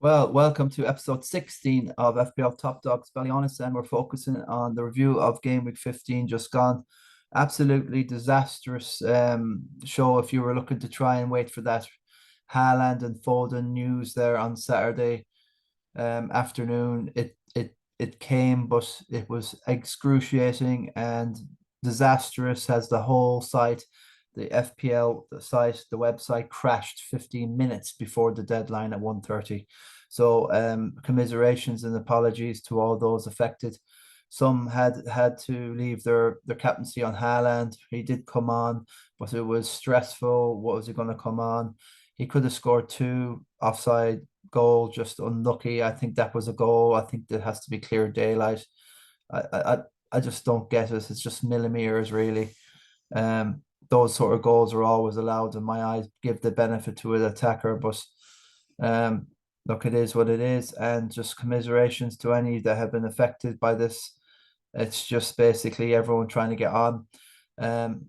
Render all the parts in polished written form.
Well, welcome to episode 16 of FPL Top Dogs Ballyhaunis, and we're focusing on the review of Game Week 15 just gone. Absolutely disastrous show if you were looking to try and wait for that Haaland and Foden news there on Saturday afternoon. It came, but it was excruciating and disastrous as the whole site, the FPL the site, the website crashed 15 minutes before the deadline at 1:30. So commiserations and apologies to all those affected. Some had to leave their captaincy on Haaland. He did come on, but it was stressful. What was he going to come on? He could have scored two offside goal, just unlucky. I think that was a goal. I think there has to be clear daylight. I I I just don't get it. It's just millimeters really. Um, those sort of goals are always allowed in my eyes. Give the benefit to an attacker, but um, look, it is what it is, and just commiserations to any that have been affected by this. It's just basically everyone trying to get on. Um,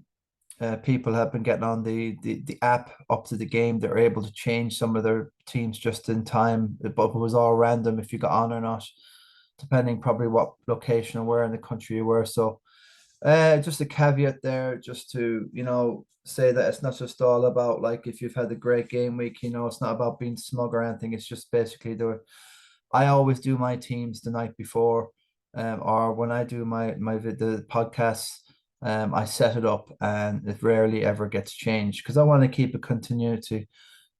People have been getting on the app up to the game. They're able to change some of their teams just in time, but it was all random if you got on or not, depending probably what location or where in the country you were. So just a caveat there, just to, say that it's not just all about like if you've had a great game week, it's not about being smug or anything. It's just basically I always do my teams the night before, or when I do the podcasts, I set it up and it rarely ever gets changed because I want to keep a continuity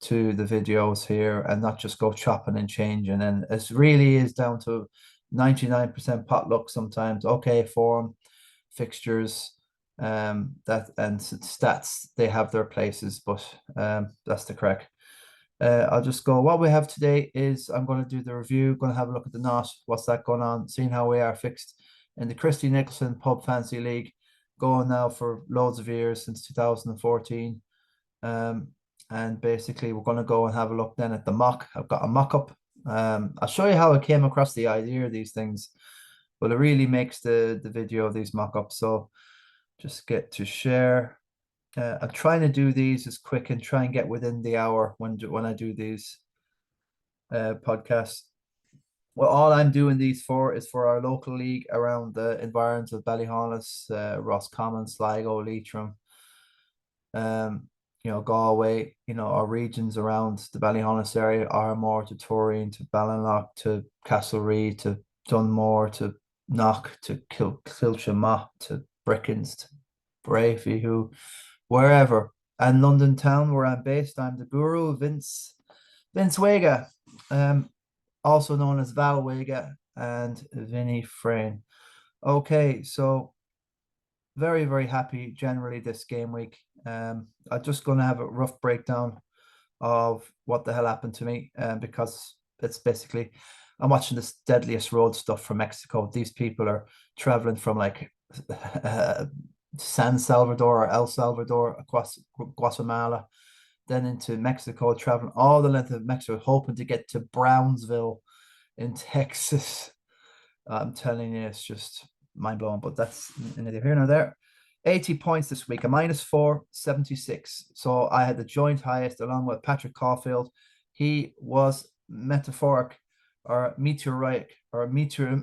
to the videos here and not just go chopping and changing. And it really is down to 99% potluck sometimes. Okay, form, fixtures, that and stats, they have their places, but that's the crack. I'll just go. What we have today is I'm going to do the review, going to have a look at the knot, what's that going on, seeing how we are fixed in the Christy Nicholson Pub Fancy League, going now for loads of years since 2014. And basically, we're going to go and have a look then at the mock. I've got a mock up. I'll show you how I came across the idea of these things, but it really makes the video of these mock ups. So just get to share. I'm trying to do these as quick and try and get within the hour when I do these podcasts. Well, all I'm doing these for is for our local league around the environs of Ballyhaunis, Roscommon, Sligo, Leitrim, Galway, our regions around the Ballyhaunis area, Armore to Torreen to Ballinlough to Castlereagh to Dunmore to Knock to Kilshamott to Brickens to Brafey, wherever. And London town where I'm based, I'm the guru, Vince Wega, also known as Val Wega and Vinny Frayne. Okay, so very, very happy generally this game week. I'm just going to have a rough breakdown of what the hell happened to me, because it's basically I'm watching this deadliest road stuff from Mexico. These people are traveling from like San Salvador or El Salvador across Guatemala, then into Mexico, traveling all the length of Mexico, hoping to get to Brownsville in Texas. I'm telling you, it's just mind blowing, but that's neither here nor there. 80 points this week, a -4, 76. So I had the joint highest along with Patrick Caulfield. He was metaphoric or meteoric or meteoric.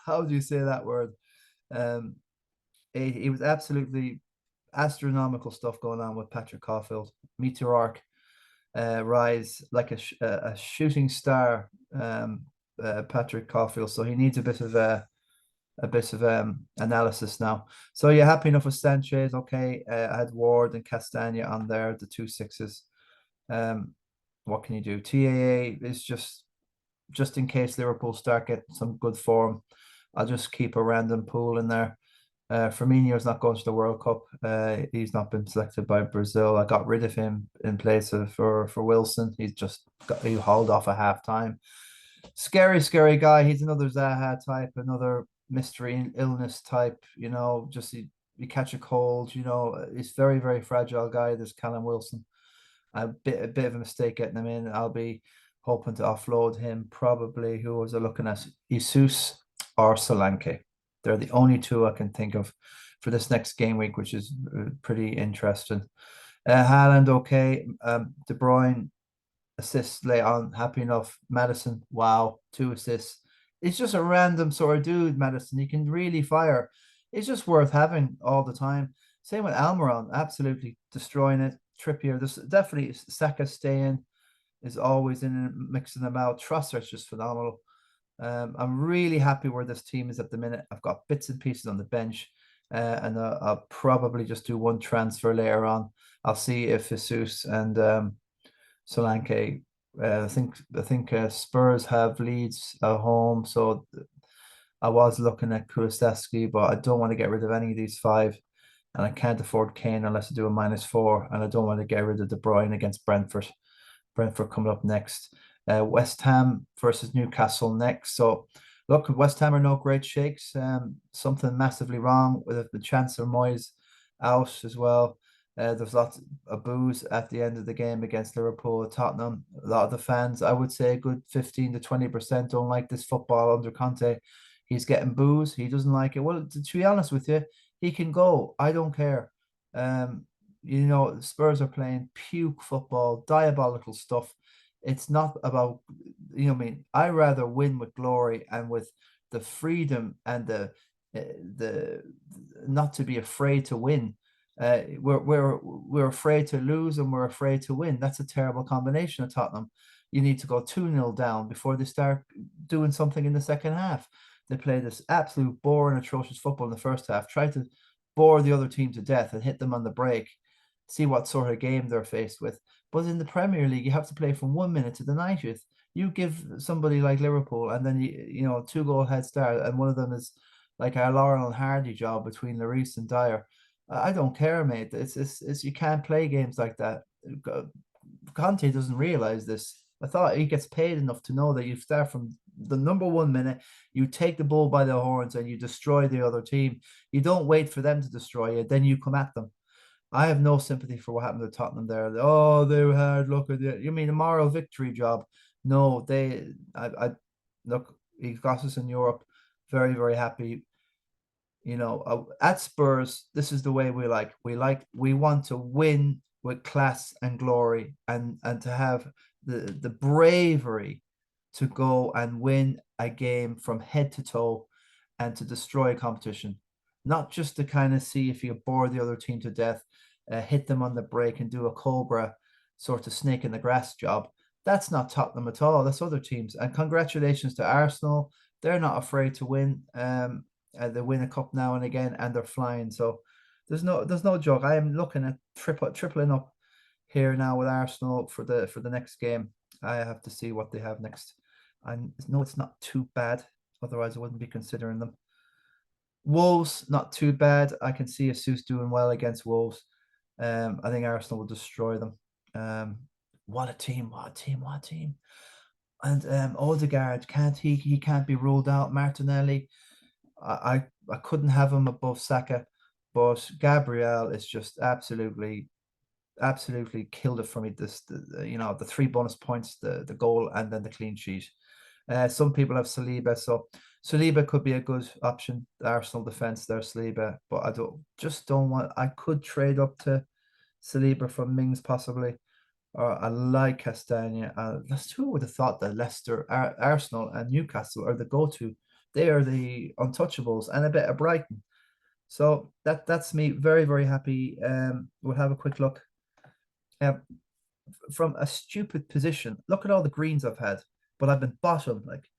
How do you say that word? Um, it was absolutely astronomical stuff going on with Patrick Caulfield. Meteoric rise like a shooting star, Patrick Caulfield. So he needs a bit of analysis now. So yeah, happy enough with Sanchez. Okay, I had Ward and Castagna on there, the 2 6s. What can you do? TAA is just in case Liverpool start getting some good form. I'll just keep a random pool in there. Firmino's not going to the World Cup. He's not been selected by Brazil. I got rid of him in place of for Wilson. He hauled off at half-time. Scary guy. He's another Zaha type, another mystery illness type. Just you catch a cold. He's very, very fragile guy. This Callum Wilson. A bit of a mistake getting him in. I'll be hoping to offload him. Probably who was I looking at? Jesus or Solanke. They're the only two I can think of for this next game week, which is pretty interesting. Haaland, okay. De Bruyne, assists late on, happy enough. Madison, wow, 2 assists. It's just a random sort of dude, Madison. He can really fire. It's just worth having all the time. Same with Almiron, absolutely destroying it. Trippier, there's definitely Saka staying is always in it, mixing them out. Trossard's just phenomenal. I'm really happy where this team is at the minute. I've got bits and pieces on the bench, and I'll probably just do one transfer later on. I'll see if Jesus and Solanke. I think Spurs have Leeds at home, so I was looking at Kulusevski, but I don't want to get rid of any of these five, and I can't afford Kane unless I do a -4, and I don't want to get rid of De Bruyne against Brentford. Brentford coming up next. West Ham versus Newcastle next. So look, West Ham are no great shakes. Something massively wrong with the Chancellor Moyes out as well. There's lots of boos at the end of the game against Liverpool, Tottenham. A lot of the fans, I would say a good 15 to 20% don't like this football under Conte. He's getting boos. He doesn't like it. Well, to be honest with you, he can go. I don't care. Spurs are playing puke football, diabolical stuff. It's not about, I mean, I rather win with glory and with the freedom and the not to be afraid to win. We're afraid to lose and we're afraid to win. That's a terrible combination of Tottenham. You need to go 2-0 down before they start doing something in the second half. They play this absolute boring, atrocious football in the first half, try to bore the other team to death and hit them on the break, see what sort of game they're faced with. But in the Premier League, you have to play from 1 minute to the 90th. You give somebody like Liverpool, and then you 2 goal head start, and one of them is like our Laurel and Hardy job between Lloris and Dyer. I don't care, mate. It's you can't play games like that. Conte doesn't realize this. I thought he gets paid enough to know that you start from the number 1 minute, you take the bull by the horns and you destroy the other team. You don't wait for them to destroy you, then you come at them. I have no sympathy for what happened to Tottenham there. Oh, they were hard. Look at it. You mean a moral victory job? No, I look. He got us in Europe. Very, very happy. At Spurs, this is the way we like. We want to win with class and glory, and to have the bravery to go and win a game from head to toe, and to destroy a competition, not just to kind of see if you bore the other team to death, hit them on the break and do a Cobra sort of snake in the grass job. That's not Tottenham at all. That's other teams. And congratulations to Arsenal. They're not afraid to win. They win a cup now and again, and they're flying. So there's no joke. I am looking at tripling up here now with Arsenal for the next game. I have to see what they have next. I know it's not too bad. Otherwise, I wouldn't be considering them. Wolves, not too bad. I can see Jesus doing well against Wolves. I think Arsenal will destroy them. What a team! What a team! What a team! And Odegaard he can't be ruled out. Martinelli, I couldn't have him above Saka, but Gabriel is just absolutely killed it for me. The 3 bonus points, the goal, and then the clean sheet. Some people have Saliba, so Saliba could be a good option. The Arsenal defense there, Saliba, but I don't want. I could trade up to Saliba from Mings possibly, or I like Castagna. That's who would have thought that Leicester, Arsenal, and Newcastle are the go-to. They are the untouchables, and a bit of Brighton. So that's me. Very, very happy. We'll have a quick look. From a stupid position, look at all the greens I've had, but I've been bottom like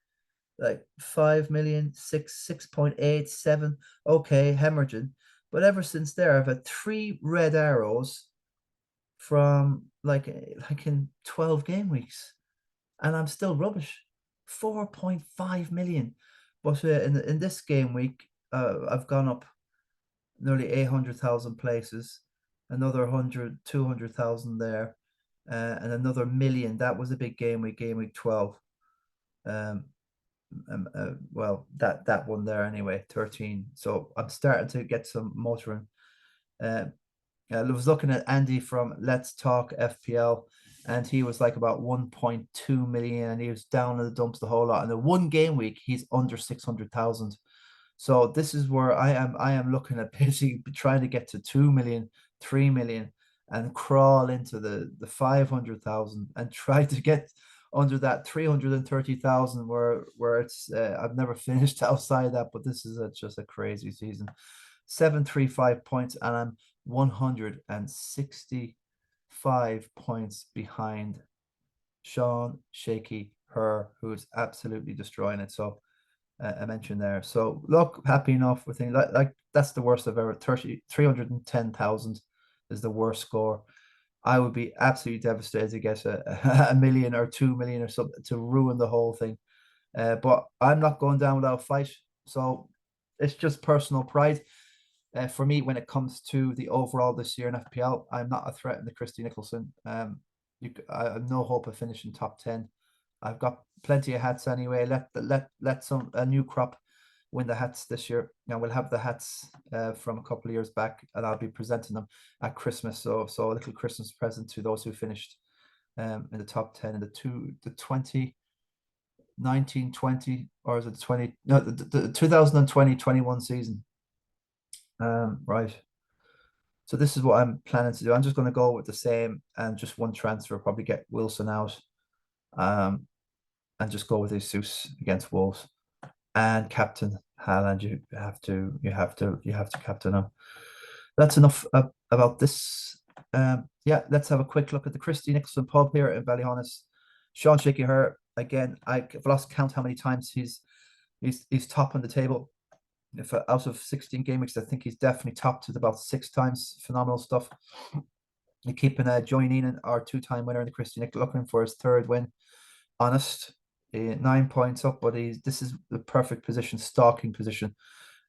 5 million, 6.8, 7. Okay, hemorrhaging. But ever since there, I've had 3 red arrows from like in 12 game weeks, and I'm still rubbish. 4.5 million. But in this game week, I've gone up nearly 800,000 places, another 200,000 there, and another million. That was a big game week 12. Well, that one there anyway, 13. So I'm starting to get some motoring. I was looking at Andy from Let's Talk FPL, and he was like about 1.2 million, and he was down in the dumps the whole lot. And in one game week, he's under 600,000. So this is where I am looking at basically trying to get to 2 million, 3 million. and crawl into the 500,000 and try to get under that 330,000 where it's I've never finished outside that, but this is just a crazy season. 735 points, and I'm 165 points behind Sean Shaky Herr, who's absolutely destroying it. So I mentioned there. So look, happy enough with things like that's the worst I've ever 310,000 is the worst score. I would be absolutely devastated to get a million or 2 million or something to ruin the whole thing. But I'm not going down without a fight. So it's just personal pride. For me, when it comes to the overall this year in FPL, I'm not a threat in the Christy Nicholson. I have no hope of finishing top 10. I've got plenty of hats anyway. Let some a new crop win the hats this year. Now we'll have the hats from a couple of years back, and I'll be presenting them at Christmas. So a little Christmas present to those who finished in the top 10 in the 2019-20, or is it 20? No, the 2020-21 season. Right. So this is what I'm planning to do. I'm just going to go with the same and just one transfer, probably get Wilson out, and just go with Jesus against Wolves and captain Haaland. You have to captain him. That's enough about this. Yeah, let's have a quick look at the Christy Nicholson Pub here in Ballyhaunis. Sean Shaky Herr again. I've lost count how many times he's top on the table. If out of 16 game weeks, I think he's definitely topped it about 6 times. Phenomenal stuff. You're keeping Joey Neenan, our 2-time winner in the Christy Nick, looking for his 3rd win. Honest, 9 points up, but this is the perfect position, stalking position.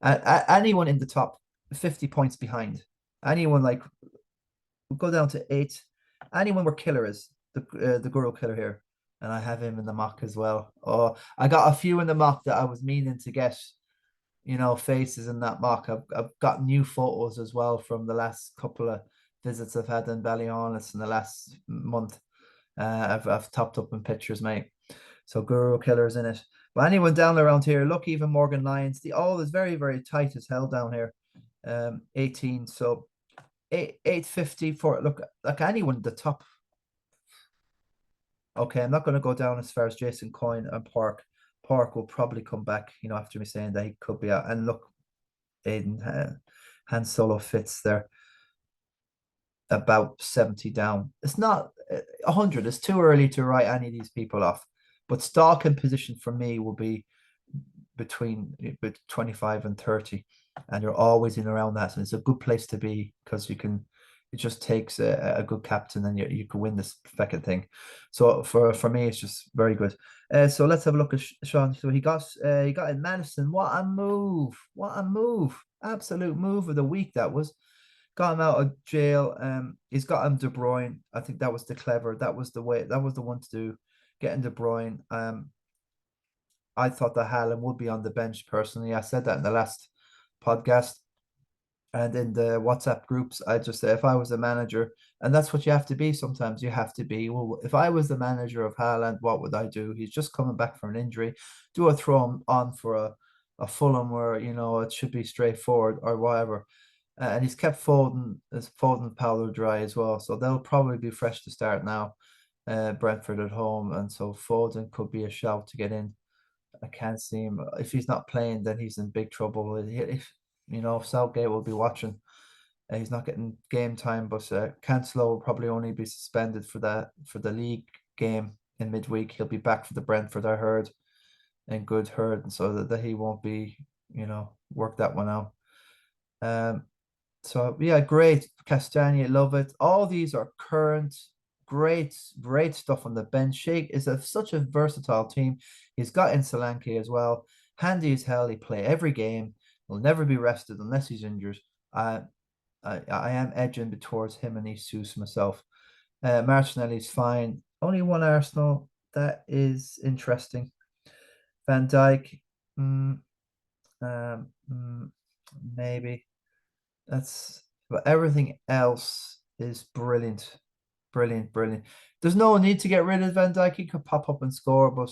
Anyone in the top 50 points behind, anyone like we'll go down to 8. Anyone where Killer is the Gurukilla here, and I have him in the mock as well. Oh, I got a few in the mock that I was meaning to get. Faces in that mock. I've got new photos as well from the last couple of visits I've had in Ballyhaunis in the last month. I've topped up in pictures, mate. So Gurukilla in it. But anyone down around here, look, even Morgan Lyons. The all is very, very tight as hell down here. 18. So 850 for look like anyone at the top. Okay, I'm not going to go down as far as Jason Coyne and Park. Park will probably come back, after me saying that he could be out. And look, Aiden Han Solo fits there about 70 down. It's not 100. It's too early to write any of these people off. But stock and position for me will be between 25 and 30. And you're always in around that. And it's a good place to be because it just takes a good captain and you can win this second thing. So for me, it's just very good. So let's have a look at Sean. So he got in Madison. What a move! What a move! Absolute move of the week that was. Got him out of jail. He's got him De Bruyne. I think that was the clever. That was the way. That was the one to do. Getting De Bruyne. I thought that Haaland would be on the bench personally. I said that in the last podcast. And in the WhatsApp groups, I just say if I was a manager, and that's what you have to be sometimes, you have to be, well, if I was the manager of Haaland, what would I do? He's just coming back from an injury. Do I throw him on for a Fulham where, it should be straightforward or whatever? And he's kept Foden powder dry as well. So they'll probably be fresh to start now. Brentford at home. And so Foden could be a shout to get in. I can't see him. If he's not playing, then he's in big trouble. If Southgate will be watching. He's not getting game time, but Cancelo will probably only be suspended for the league game in midweek. He'll be back for the Brentford, I heard, and good heard, and so that he won't be, work that one out. So yeah, great. Castagna, love it. All these are current, great stuff on the bench. Shake is such a versatile team. He's got in Solanke as well. Handy as hell. He play every game. Will never be rested unless he's injured. I am edging towards him and Jesus myself. Martinelli's fine. Only one Arsenal. That is interesting. Van Dijk. Maybe. But everything else is brilliant. Brilliant. There's no need to get rid of Van Dijk. He could pop up and score, but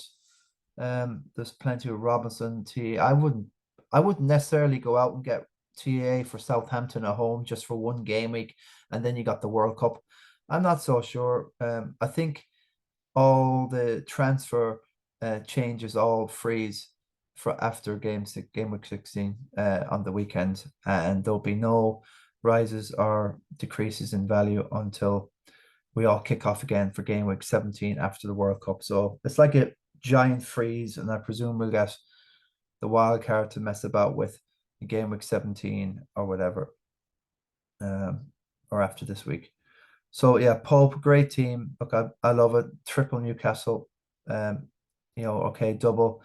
there's plenty of Robinson. I wouldn't necessarily go out and get TA for Southampton at home just for one game week, and then you got the World Cup. I'm not so sure. I think all the transfer changes all freeze for after game week 16 on the weekend, and there'll be no rises or decreases in value until we all kick off again for game week 17 after the World Cup. So it's like a giant freeze, and I presume we'll get the wild card to mess about with in game week 17 or whatever, or after this week. So yeah, Pope, great team. Look, I love it. Triple Newcastle. Okay, double,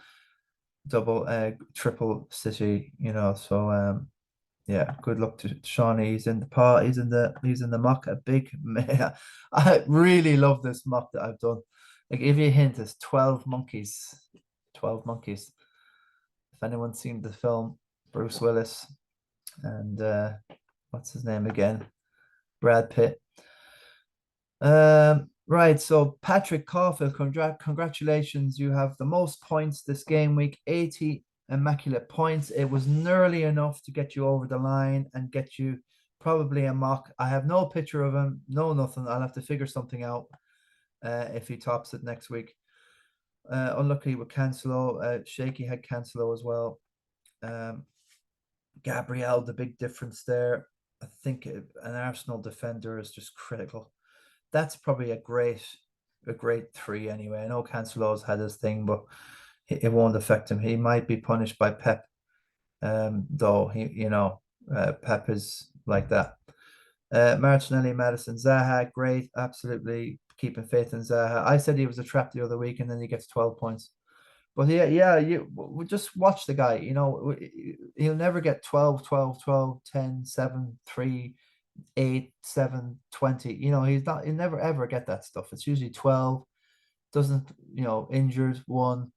triple City. So yeah, good luck to Sean. He's in the pot. He's in the mock. A big. I really love this mock that I've done. Like, if you hint, it's 12 monkeys. 12 monkeys. If anyone's seen the film, Bruce Willis and what's his name again? Brad Pitt. Right, so Patrick Caulfield, congratulations. You have the most points this game week, 80 immaculate points. It was nearly enough to get you over the line and get you probably a mock. I have no picture of him, no nothing. I'll have to figure something out if he tops it next week. Unlucky with Cancelo. Shaky had Cancelo as well. Gabriel, the big difference there. I think an Arsenal defender is just critical. That's probably a great 3 anyway. I know Cancelo's had his thing, but it won't affect him. He might be punished by Pep, though. Pep is like that. Martinelli, Madison, Zaha, great, absolutely keeping faith in Zaha. I said he was a trap the other week, and then he gets 12 points. But yeah, you just watch the guy. He'll never get 12, 12, 12, 10, 7, 3, 8, 7, 20. He'll never ever get that stuff. It's usually 12. Doesn't, injured 1,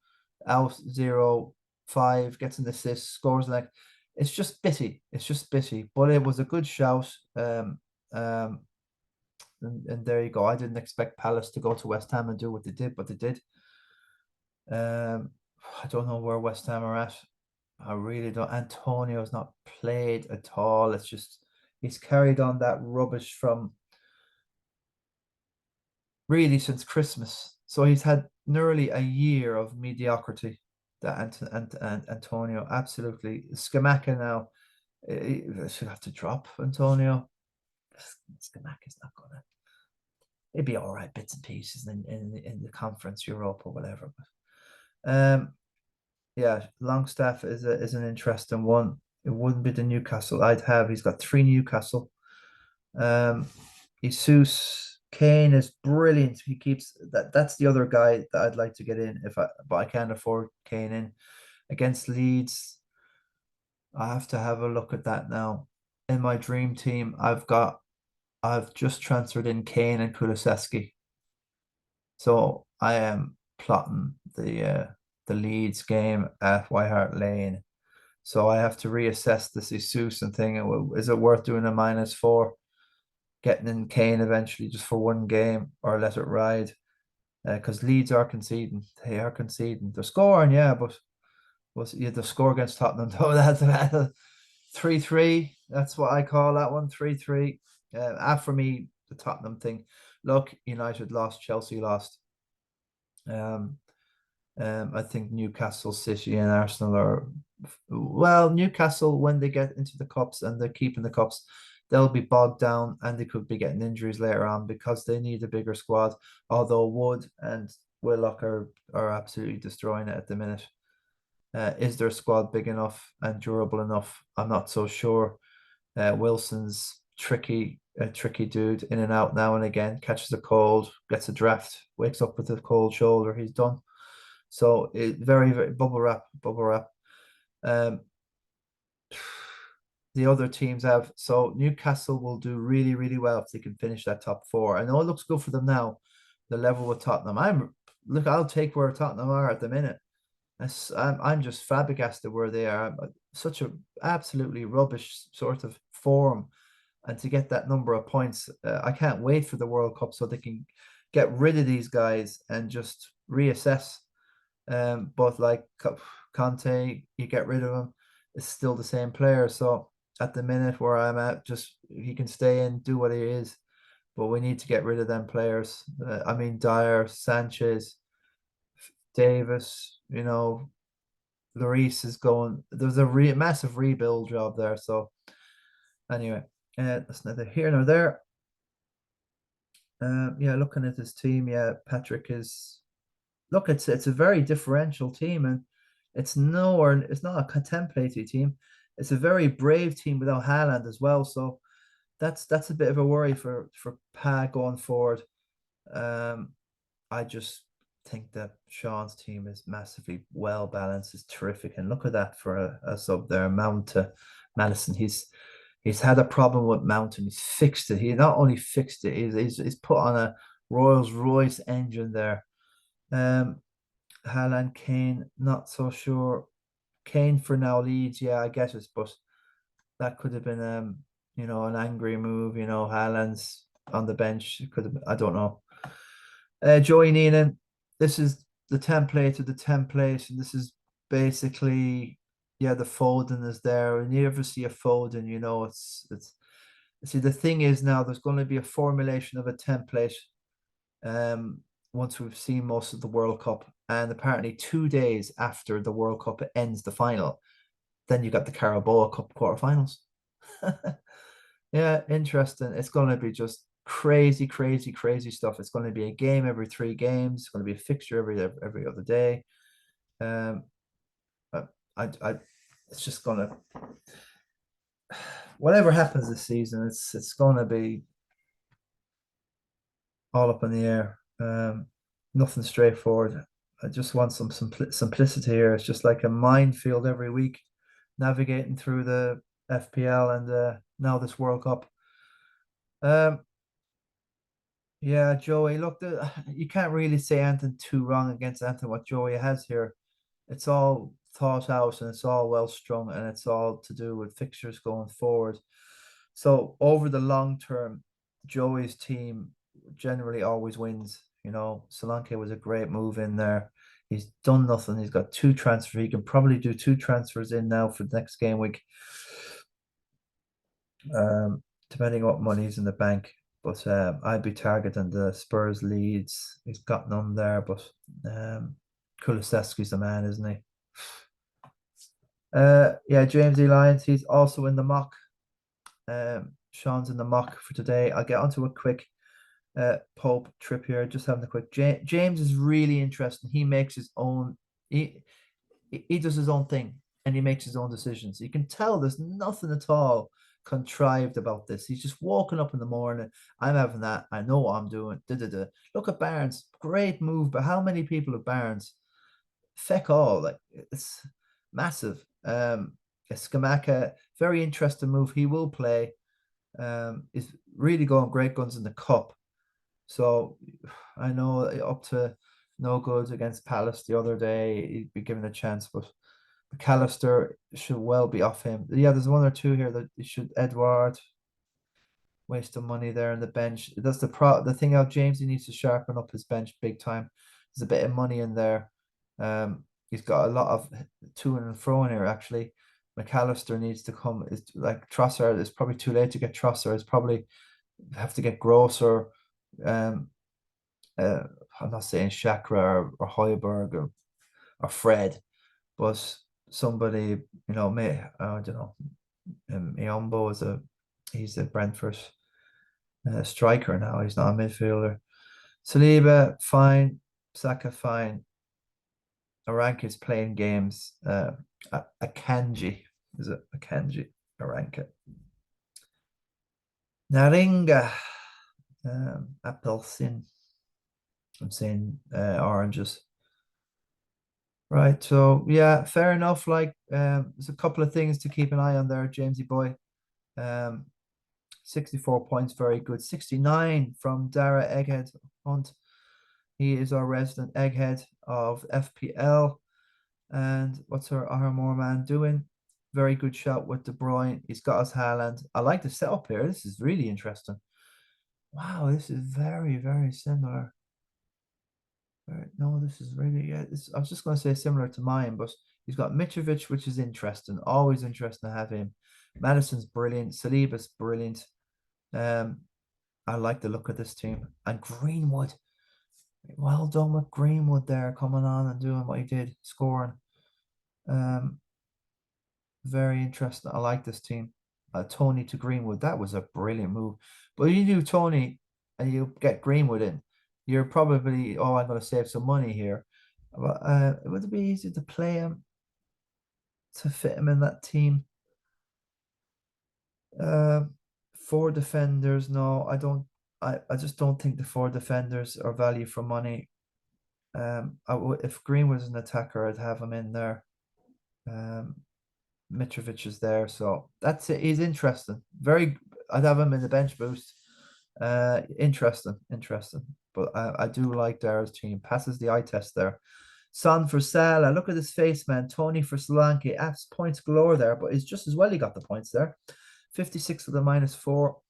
out 0, 5, gets an assist, scores like it's just bitty. It's just bitty. But it was a good shout. And there you go. I didn't expect Palace to go to West Ham and do what they did, but they did. I don't know where West Ham are at. I really don't. Antonio's not played at all. It's just he's carried on that rubbish from really since Christmas. So he's had nearly a year of mediocrity. That Antonio, absolutely. Scamacca now, I should have to drop Antonio. Scamacca's not gonna. It'd be all right, bits and pieces in the Conference Europe or whatever. But yeah, Longstaff is an interesting one. It wouldn't be the Newcastle I'd have. He's got 3 Newcastle. Jesus Kane is brilliant. He keeps that's the other guy that I'd like to get in but I can't afford Kane in against Leeds. I have to have a look at that now. In my dream team, I've just transferred in Kane and Kulusevski. So I am plotting the Leeds game at White Hart Lane. So I have to reassess the Jesus and thing. Is it worth doing a -4? Getting in Kane eventually just for one game, or let it ride? Because Leeds are conceding. They are conceding. They're scoring, yeah, but the score against Tottenham, though, that's 3-3. That's what I call that one, 3-3. For me, the Tottenham thing. Look, United lost, Chelsea lost. I think Newcastle, City, and Arsenal are Newcastle, when they get into the cups and they're keeping the cups, they'll be bogged down and they could be getting injuries later on because they need a bigger squad. Although Wood and Willock are absolutely destroying it at the minute. Is their squad big enough and durable enough? I'm not so sure. Wilson's tricky dude, in and out now and again, catches a cold, gets a draft, wakes up with a cold shoulder, he's done. So it very, very bubble wrap. The other teams have, so Newcastle will do really, really well if they can finish that top 4. I know it looks good for them now, the level with Tottenham. I'll take where Tottenham are at the minute. I'm just flabbergasted where they are. Such a absolutely rubbish sort of form, and to get that number of points, I can't wait for the World Cup so they can get rid of these guys and just reassess. But like Conte, you get rid of him, it's still the same player. So at the minute where I'm at. Just he can stay in, do what he is, but we need to get rid of them players. I mean, Dyer, Sanchez, Davis. Lloris is going. There's a massive rebuild job there. So anyway, that's neither here nor there. Yeah, looking at this team, yeah, Patrick is. Look, it's a very differential team, and it's nowhere. It's not a contemplative team. It's a very brave team without Haaland as well. So that's a bit of a worry for Pa going forward. Um, I just think that Sean's team is massively well balanced. It's terrific, and look at that for a sub there, Mount to Madison. He's had a problem with Mount, and he's fixed it. He not only fixed it, he's put on a Rolls Royce engine there. Haaland, Kane, not so sure. Kane for now leads, yeah, I guess it's, but that could have been an angry move. Haaland's on the bench. It could have, I don't know. Joey Neenan, this is the template of the template, and this is basically, yeah, the Foden is there. When you ever see a Foden, it's see, the thing is now there's going to be a formulation of a template once we've seen most of the World Cup, and apparently 2 days after the World Cup ends the final, then you got the Carabao Cup quarterfinals. Yeah, interesting. It's going to be just crazy, crazy, crazy stuff. It's going to be a game every 3 games. It's going to be a fixture every other day. Um, I it's just going to, whatever happens this season, it's going to be all up in the air. Nothing straightforward. I just want some simplicity here. It's just like a minefield every week, navigating through the FPL and now this World Cup. Yeah, Joey, look, you can't really say anything too wrong against anything what Joey has here. It's all thought out and it's all well strung and it's all to do with fixtures going forward. So over the long term, Joey's team generally always wins. Solanke was a great move in there. He's done nothing. He's got 2 transfers. He can probably do 2 transfers in now for the next game week. Depending on what money's in the bank. But I'd be targeting the Spurs leads. He's got none there, but Kulusevski's the man, isn't he? Yeah, James E. Lyons, he's also in the mock. Sean's in the mock for today. I'll get onto a quick Pope trip here. Just having a quick. James is really interesting. He makes his own. He does his own thing and he makes his own decisions. You can tell there's nothing at all contrived about this. He's just walking up in the morning. I'm having that. I know what I'm doing. Look at Barnes. Great move, but how many people have Barnes? Feck all. Like, it's massive. Skamaka, very interesting move. He will play. Is really going great guns in the cup. So I know up to no good against Palace the other day, he'd be given a chance, but McAllister should well be off him. Yeah, there's 1 or 2 here that he should. Edward, waste of money there on the bench. That's the thing out. James, he needs to sharpen up his bench big time. There's a bit of money in there. He's got a lot of to and fro in here actually. McAllister needs to come. Is like Trossard. It's probably too late to get Trossard. It's probably have to get Grosser. I'm not saying Chakra or Højbjerg or Fred, but somebody, may I don't know. Iombo he's a Brentford striker now. He's not a midfielder. Saliba fine, Saka fine. Aranka is playing games. Akanji is it Akanji Aranka. Naringa, Appelsin. I'm saying oranges. Right, so yeah, fair enough. Like, there's a couple of things to keep an eye on there, Jamesy boy. 64 points, very good. 69 from Dara Egghead Hunt. He is our resident egghead of FPL. And what's our Armour man doing? Very good shot with De Bruyne. He's got us Haaland. I like the setup here. This is really interesting. Wow, this is very, very similar. No, this is really, yeah. I was just going to say similar to mine, but he's got Mitrovic, which is interesting. Always interesting to have him. Madison's brilliant. Saliba's brilliant. I like the look of this team. And Greenwood, well done with Greenwood there, coming on and doing what he did, scoring. Very interesting. I like this team. Tony to Greenwood, that was a brilliant move. But you do Tony and you get Greenwood in, you're probably, oh, I'm going to save some money here. But would it be easy to play him, to fit him in that team? Four defenders, no, I don't. I just don't think the four defenders are value for money. If Green was an attacker, I'd have him in there. Mitrovic is there, so that's it. He's interesting. I'd have him in the bench boost. Interesting. But I do like Dara's team. Passes the eye test there. Son for Salah. Look at his face, man. Tony for Solanke. Apps points galore there, but it's just as well he got the points there. 56 with a -4.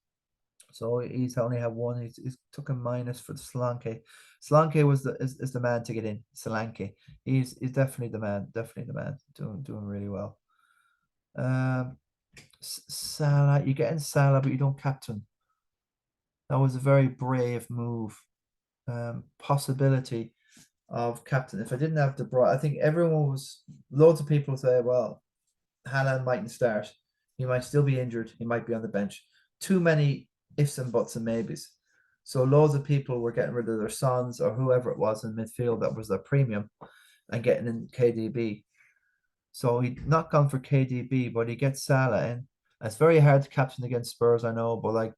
So he's only had one. He's took a minus for the Solanke. Solanke is the man to get in. Solanke. He's definitely the man. Definitely the man. Doing really well. Salah, you get in Salah, but you don't captain. That was a very brave move. Possibility of captain. If I didn't have De Bruyne, I think loads of people say, well, Haaland mightn't start. He might still be injured. He might be on the bench. Too many ifs and buts and maybes. So loads of people were getting rid of their sons or whoever it was in midfield that was their premium and getting in KDB. So he not gone for KDB, but he gets Salah in. It's very hard to captain against Spurs, I know, but like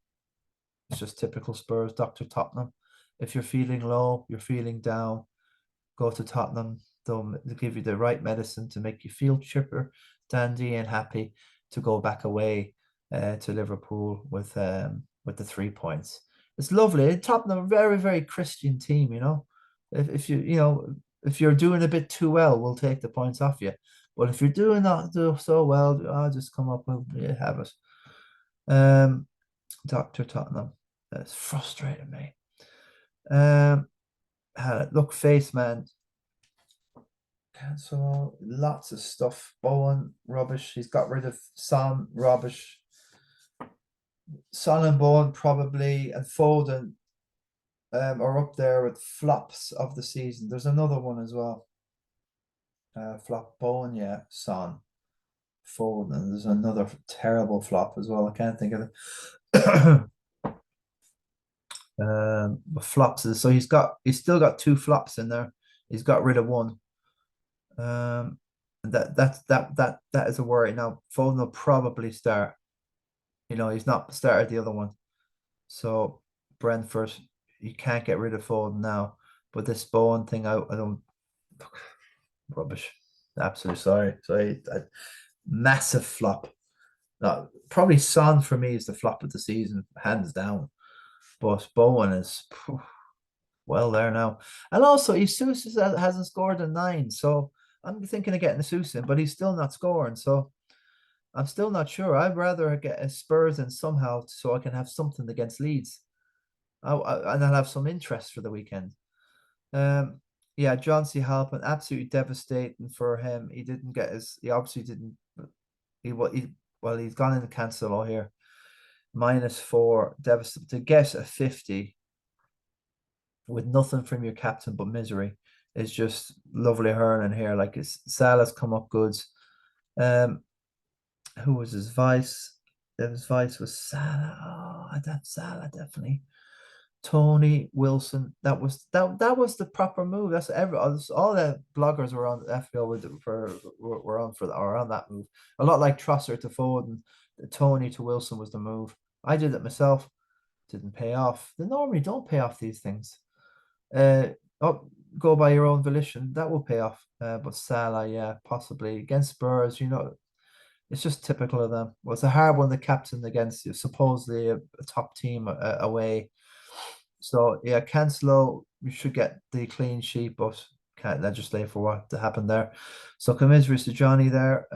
it's just typical Spurs, Dr. Tottenham. If you're feeling low, you're feeling down, go to Tottenham. They'll give you the right medicine to make you feel chipper, dandy, and happy to go back away to Liverpool with the 3 points. It's lovely. Tottenham, a very, very Christian team, you know. If if you're doing a bit too well, we'll take the points off you. But if you're doing not do so well, I'll just come up with have it. Dr. Tottenham. That's frustrating me. Look, face man. Cancel lots of stuff. Bowen, rubbish. He's got rid of Son, rubbish. Son and Bowen probably, and Foden are up there with flops of the season. There's another one as well. Flop Bowen, yeah, Son, Foden, and there's another terrible flop as well. I can't think of it. Flops. So he's still got two flops in there. He's got rid of one. That is a worry. Now Foden will probably start. He's not started the other one. So Brentford, you can't get rid of Foden now. But this Bowen thing, I don't. Rubbish. Absolutely sorry. Massive flop. Probably Son for me is the flop of the season, hands down. But Bowen is well there now. And also, Jesus hasn't scored a 9. So I'm thinking of getting Jesus in, but he's still not scoring. So I'm still not sure. I'd rather get a Spurs in somehow so I can have something against Leeds. And I'll have some interest for the weekend. Yeah, John C. Halpin, absolutely devastating for him. He obviously didn't. He's gone into cancel all here. -4, devastating to get a 50 with nothing from your captain but misery is just lovely hurling here. Like Salah's come up goods. Who was his vice? His vice was Salah. Oh, I'd have Salah definitely. Tony Wilson. That was the proper move. That's all the bloggers were on FPL were on that move. A lot like Trossard to Foden. Tony to Wilson was the move. I did it myself. Didn't pay off. They normally don't pay off these things. Go by your own volition. That will pay off. But Salah, yeah, possibly against Spurs. It's just typical of them. Well, it's a hard one to captain against supposedly a top team away. So yeah, Cancelo, we should get the clean sheet, but can't legislate for what to happen there. So commiserates to Johnny there.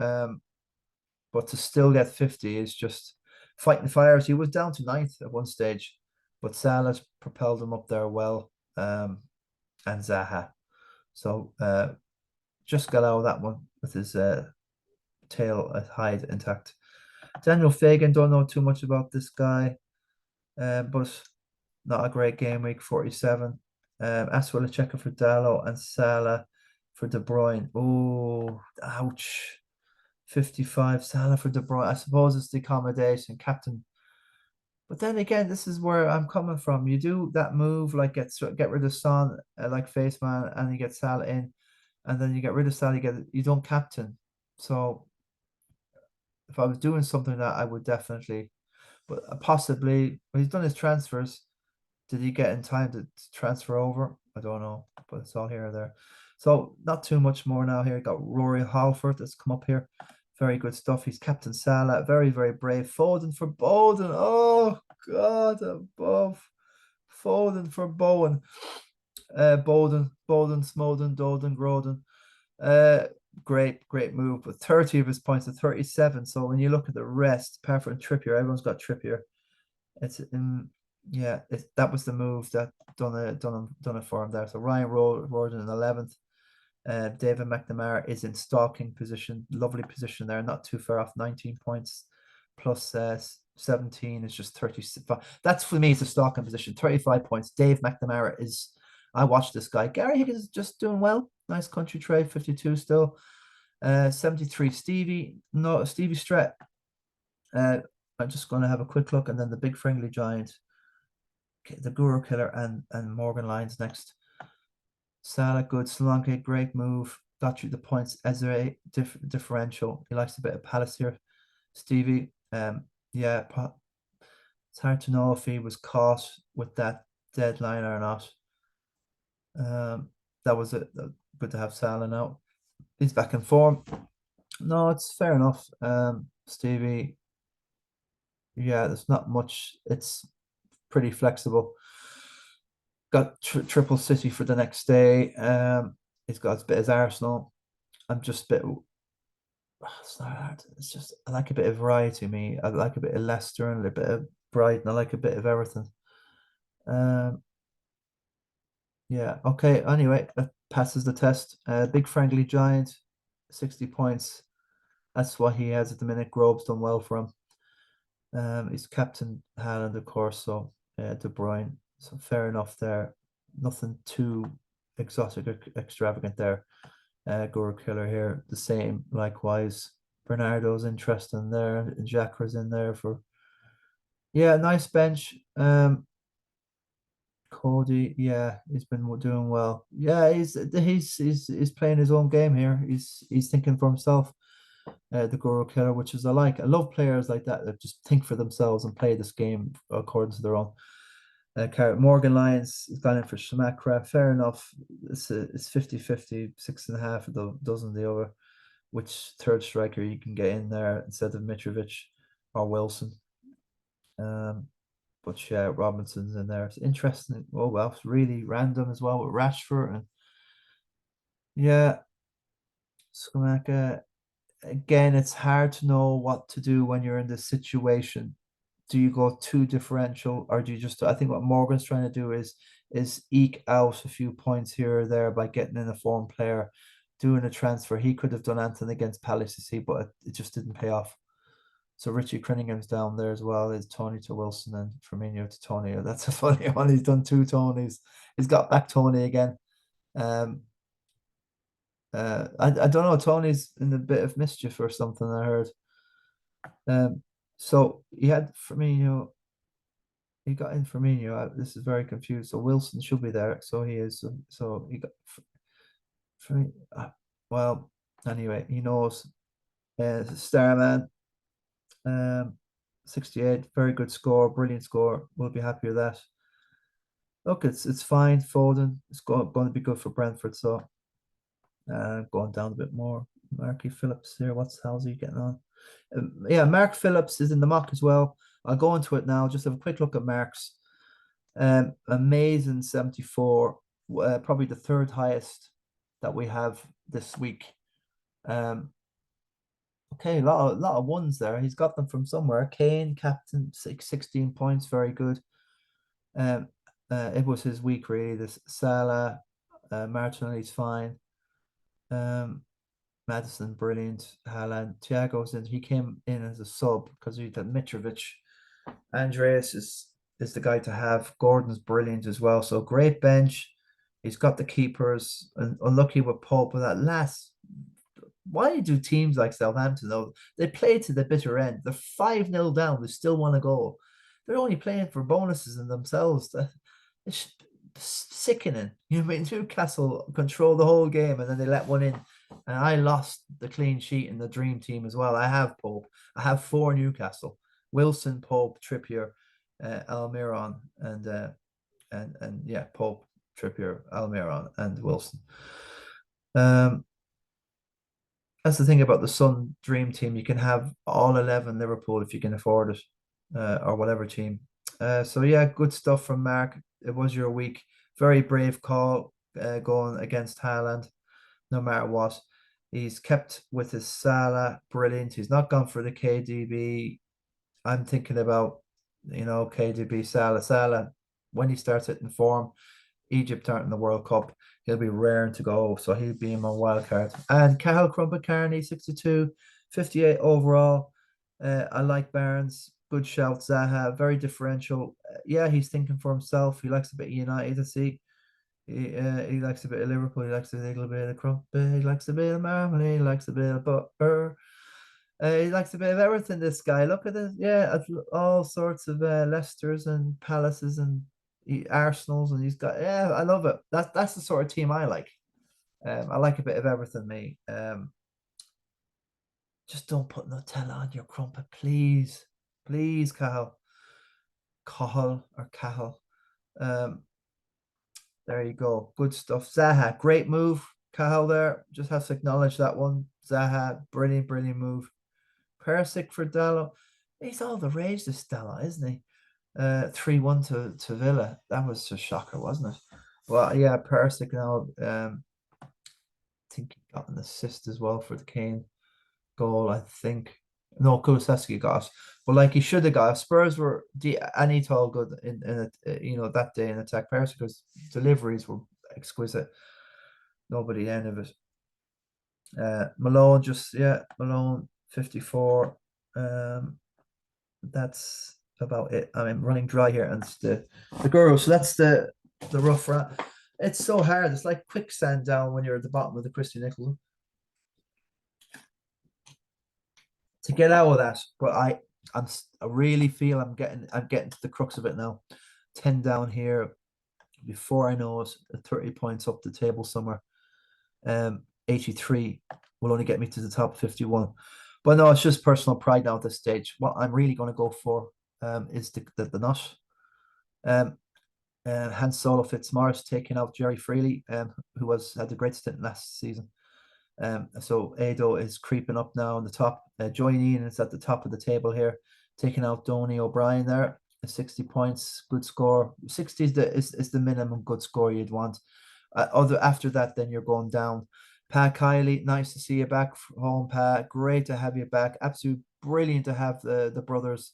But to still get 50 is just fighting fires. He was down to 9th at one stage, but Salah's propelled him up there well. And Zaha. So just got out of that one with his tail hide intact. Daniel Fagan, don't know too much about this guy, but not a great game week, 47. Aswell for Dallo and Salah for De Bruyne. Oh, ouch. 55, Salah for De Bruyne. I suppose it's the accommodation, captain. But then again, this is where I'm coming from. You do that move, like get rid of Son, like face man, and you get Salah in, and then you get rid of Salah, you don't captain. So if I was doing something that I would definitely, but possibly when he's done his transfers, did he get in time to transfer over? I don't know, but it's all here or there. So not too much more now here. Got Rory Halford that's come up here. Very good stuff. He's Captain Salah. Very, very brave. Foden for Bowden. Oh, God, above. Foden for Bowen. Bowden, Smoden, Dolden, Groden. Great move. But 30 of his points to 37. So when you look at the rest, apart from Trippier, everyone's got Trippier. It's yeah, that was the move that done it for him there. So Ryan Roden in 11th. David McNamara is in stalking position. Lovely position there, not too far off. 19 points plus 17 is just 35. That's for me, it's a stalking position. 35 points. Dave McNamara is, I watched this guy. Gary Higgins is just doing well. Nice country trade, 52 still. 73 Stevie. No, Stevie Strat. I'm just going to have a quick look, and then the big friendly giant, the Gurukilla and Morgan Lyons next. Salah, good. Solanke, great move. Got you the points. Ezra, differential. He likes a bit of Palace here. Stevie, yeah, it's hard to know if he was caught with that deadline or not. That was it. Good to have Salah now. He's back in form. No, it's fair enough. Stevie, yeah, there's not much. It's pretty flexible. Got triple City for the next day. He's got a bit as Arsenal. I'm just a bit. It's not hard. It's just I like a bit of variety. Me, I like a bit of Leicester and a bit of Brighton. I like a bit of everything. Yeah. Okay. Anyway, that passes the test. Big friendly giant, 60 points. That's what he has at the minute. Grove's done well for him. He's captain Haaland, of course. So De Bruyne. So fair enough there. Nothing too exotic or extravagant there. Gurukilla here, the same. Likewise, Bernardo's interesting there. Jackra's in there for nice bench. Cody, yeah, he's been doing well. Yeah, he's playing his own game here. He's thinking for himself. The Gurukilla, which is I like. I love players like that just think for themselves and play this game according to their own. Morgan Lyons has gone in for Shamakra. Fair enough. It's 50-50, 6.5 of the dozen the other. Which third striker you can get in there instead of Mitrovic or Wilson. But yeah, Robinson's in there. It's interesting. Oh well, it's really random as well with Rashford and yeah, Skamaka. Again, it's hard to know what to do when you're in this situation. Do you go too differential or do you just I think what Morgan's trying to do is eke out a few points here or there by getting in a form player, doing a transfer. He could have done anything against Palace, you see, but it just didn't pay off. So Richie Crinningham's down there as well. Is Tony to Wilson and Firmino to Tony. That's a funny one. He's done two Tonys. He's got back Tony again. I don't know. Tony's in a bit of mischief or something, I heard. So he had Firmino. He got in Firmino. This is very confused. So Wilson should be there. So he is. So he got Firmino. Well, anyway, he knows. Starman. 68. Very good score. Brilliant score. We'll be happy with that. Look, it's fine. Foden. It's going to be good for Brentford. So going down a bit more. Marky Phillips here. How's he getting on? Yeah, Mark Phillips is in the mock as well. I'll go into it now. Just have a quick look at Mark's. Amazing 74. Probably the third highest that we have this week. Okay, a lot of ones there. He's got them from somewhere. Kane, captain, 16 points, very good. It was his week really. This Salah, Martinelli's fine. Madison, brilliant. Haaland, Thiago's in. He came in as a sub because he had Mitrovic. Andreas is the guy to have. Gordon's brilliant as well. So great bench. He's got the keepers, and unlucky with Pope. But that last, why do teams like Southampton though? They play to the bitter end. They're 5-0 down. They still want a goal. They're only playing for bonuses in themselves. It's sickening. You know, I mean, Newcastle control the whole game and then they let one in. And I lost the clean sheet in the dream team as well. I have Pope. I have 4 Newcastle: Wilson, Pope, Trippier, Almiron, and yeah, Pope, Trippier, Almiron, and Wilson. That's the thing about the Sun Dream Team. You can have all 11 Liverpool if you can afford it, or whatever team. So yeah, good stuff from Mark. It was your week. Very brave call, going against Haaland, no matter what. He's kept with his Salah, brilliant. He's not gone for the KDB. I'm thinking about, KDB, Salah. When he starts hitting form, Egypt aren't in the World Cup. He'll be raring to go, so he'll be in my wild card. And Cahill Crumpet Carney, 62, 58 overall. I like Barnes. Good shout, Zaha. Very differential. Yeah, he's thinking for himself. He likes a bit of United, I see. He likes a bit of Liverpool. He likes a little bit of crumpet. He likes a bit of marmalade. He likes a bit of butter. He likes a bit of everything, this guy. Look at this. Yeah, all sorts of Leicesters and Palaces and Arsenals, and he's got, yeah, I love it. That's the sort of team I like. I like a bit of everything, me. Just don't put Nutella on your crumpet, please. Please, Cahill. Cahill or Cahill. There you go. Good stuff. Zaha, great move. Cahill there. Just has to acknowledge that one. Zaha, brilliant, brilliant move. Perisic for Dallo. He's all the rage, this Dallo, isn't he? 3-1 to Villa. That was a shocker, wasn't it? Well, yeah, Perisic now. I think he got an assist as well for the Kane goal, I think. No, Kulusevski got it. But like he should have got it. Spurs were any tall good in that day in attack. Persic's deliveries were exquisite. Nobody end of it. Malone Malone 54. That's about it. I'm running dry here, and it's the Guru. So that's the rough rat. It's so hard. It's like quicksand down when you're at the bottom of the Christy Nicholson. To get out of that, but I really feel I'm getting to the crux of it now. 10 down here. Before I know it, 30 points up the table somewhere. 83 will only get me to the top 51. But no, it's just personal pride now at this stage. What I'm really going to go for is the nut. Hans Solo Fitzmaurice taking out Jerry Freely, who had a great stint last season. So Ado is creeping up now on the top. Joey Neenan is at the top of the table here, taking out Donny O'Brien there. 60 points, good score. 60 is the minimum good score you'd want. After that, then you're going down. Pat Kiley, nice to see you back home, Pat. Great to have you back. Absolutely brilliant to have the brothers,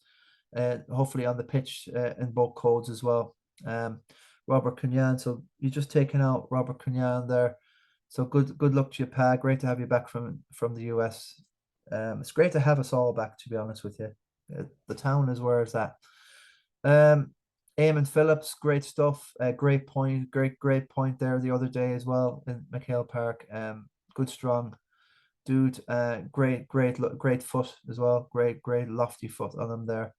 hopefully on the pitch in both codes as well. Robert Cunnane, so you're just taking out Robert Cunnane there. So good luck to you, Pat. Great to have you back from the US. It's great to have us all back, to be honest with you. The town is where it's at. Eamon Phillips, great stuff. Great point there the other day as well in McHale Park. Good strong dude. Great foot as well. Great lofty foot on him there.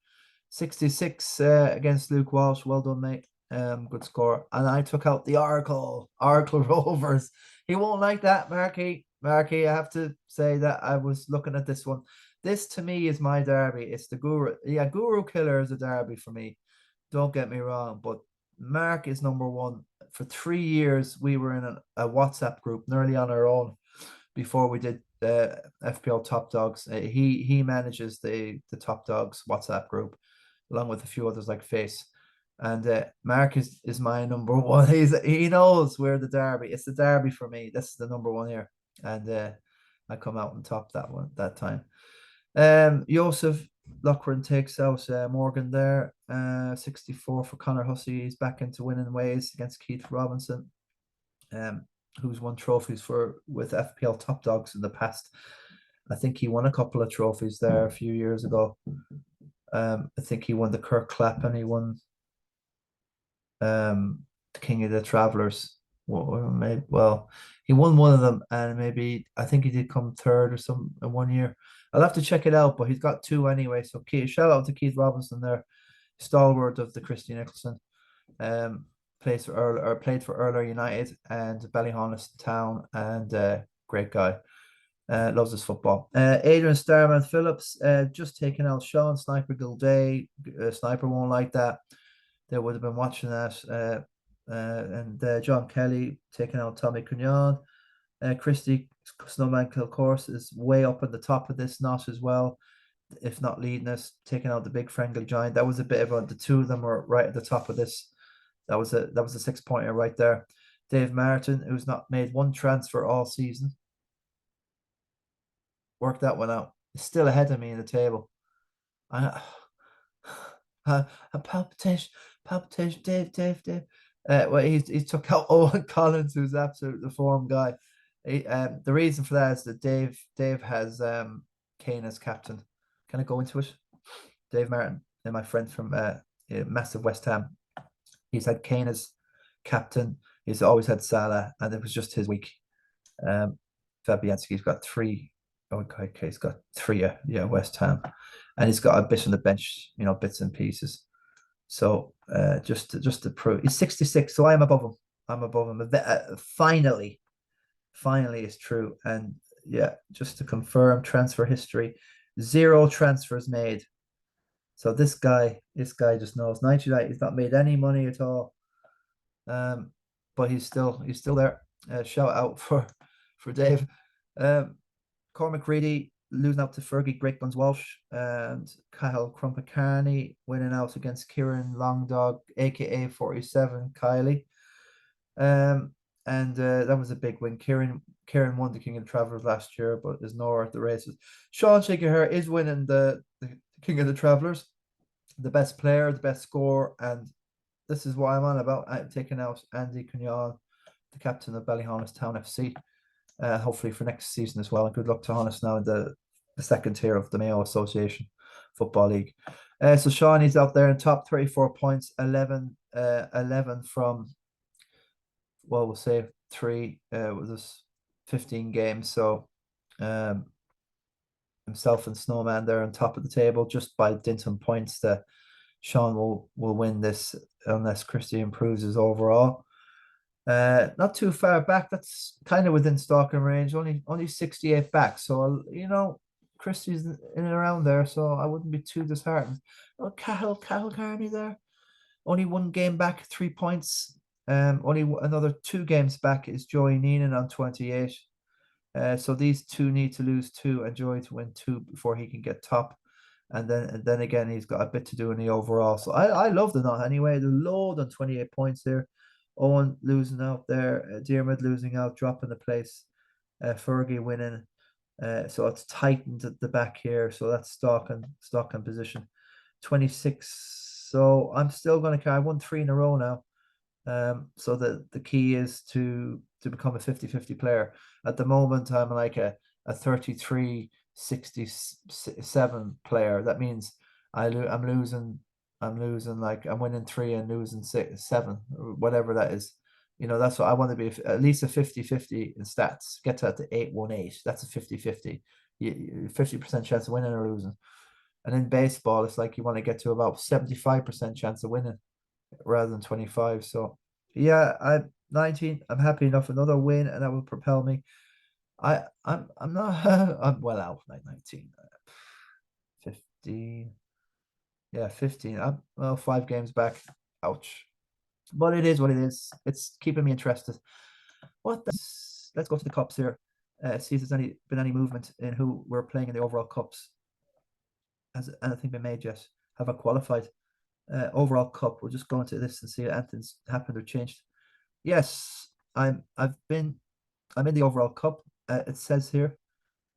66 against Luke Walsh. Well done, mate. Good score. And I took out the Oracle Rovers. He won't like that, Marky. I have to say that I was looking at this one. This to me is my derby. It's the Guru. Yeah, Gurukilla is a derby for me. Don't get me wrong, but Mark is number one. For 3 years, we were in a WhatsApp group nearly on our own before we did FPL Top Dogs. He manages the Top Dogs WhatsApp group, along with a few others like Face. And Mark is my number one. He knows we're the derby. It's the derby for me. This is the number one here, and I come out on top that time. Joseph Loughran takes out Morgan there. 64 for Connor Hussey. He's back into winning ways against Keith Robinson. who's won trophies with FPL top dogs in the past. I think he won a couple of trophies there a few years ago. I think he won the Kirk Clap and he won the King of the Travelers. Well, he won one of them, and maybe I think he did come third or some in 1 year. I'll have to check it out, but he's got two anyway. So shout out to Keith Robinson there, stalwart of the Christy Nicholson. Played for Earler United and Ballyhaunis Town, and great guy. Loves his football. Adrian Starman Phillips just taking out Sean Sniper Gildea. Sniper won't like that. They would have been watching that. And John Kelly taking out Tommy Cunnane. Christy Snowman Kilcourse is way up at the top of this knot as well, if not leading us, taking out the big friendly giant. That was a bit of the two of them were right at the top of this. That was a 6-pointer right there. Dave Martin, who's not made one transfer all season. Work that one out. He's still ahead of me in the table. A palpitation, Dave. Well, he took out Owen Collins, who's absolute the form guy. The reason for that is that Dave has Kane as captain. Can I go into it? Dave Martin, and my friend from massive West Ham. He's had Kane as captain. He's always had Salah, and it was just his week. Fabianski's got 3. Okay, he's got 3. West Ham, and he's got a bit on the bench, bits and pieces. So just to prove, he's 66, so I'm above him. Finally, it's true. And yeah, just to confirm, transfer history, 0 transfers made. So this guy just knows. 99, he's not made any money at all. But he's still there. Shout out for Dave. Cormac Reedy losing out to Fergie Great Guns Walsh, and Kyle Crumpacani winning out against Kieran Longdog, aka 47 Kylie. And that was a big win. Kieran won the King of the Travellers last year, but is nowhere at the races. Sean Shaky Herr is winning the King of the Travellers, the best player, the best score, and this is what I'm on about. I'm taking out Andy Cunnane, the captain of Ballyhaunis Town FC. Hopefully for next season as well. And good luck to Honest now in the second tier of the Mayo Association Football League. So Sean is out there in top, 34 points, 11 from, well, we'll say 3 with this 15 games. So himself and Snowman there on top of the table just by dint on points. That Sean will win this unless Christy improves his overall. Not too far back. That's kind of within stalking range. Only 68 back. So Christie's in and around there. So I wouldn't be too disheartened. Oh, Cahill Carney there. Only 1 game back, 3 points. Only another 2 games back is Joey Neenan on 28. So these two need to lose 2 and Joey to win 2 before he can get top. And then again, he's got a bit to do in the overall. So I love the knot anyway. The load on 28 points here. Owen losing out there, Diarmid losing out, dropping the place, Fergie winning. So it's tightened at the back here. So that's stock and position. 26. So I'm still going to carry. I won 3 in a row now. So the key is to become a 50-50 player. At the moment, I'm like a 33-67 player. That means I'm losing. Like I'm winning 3 and losing 7, or whatever that is. That's what I want to be, at least a 50-50 in stats. Get to 8-1-8. That's a 50-50. 50% chance of winning or losing. And in baseball, it's like you want to get to about 75% chance of winning rather than 25. So yeah, I'm 19. I'm happy enough. Another win, and that will propel me. I'm not I'm well out like 19. 15. Yeah, 15. I'm 5 games back. Ouch. But it is what it is. It's keeping me interested. Let's go to the cups here. See if there's been any movement in who we're playing in the overall cups. Has anything been made yet? Have I qualified? Overall cup. We'll just go into this and see if anything's happened or changed. Yes, I'm in the overall cup. It says here.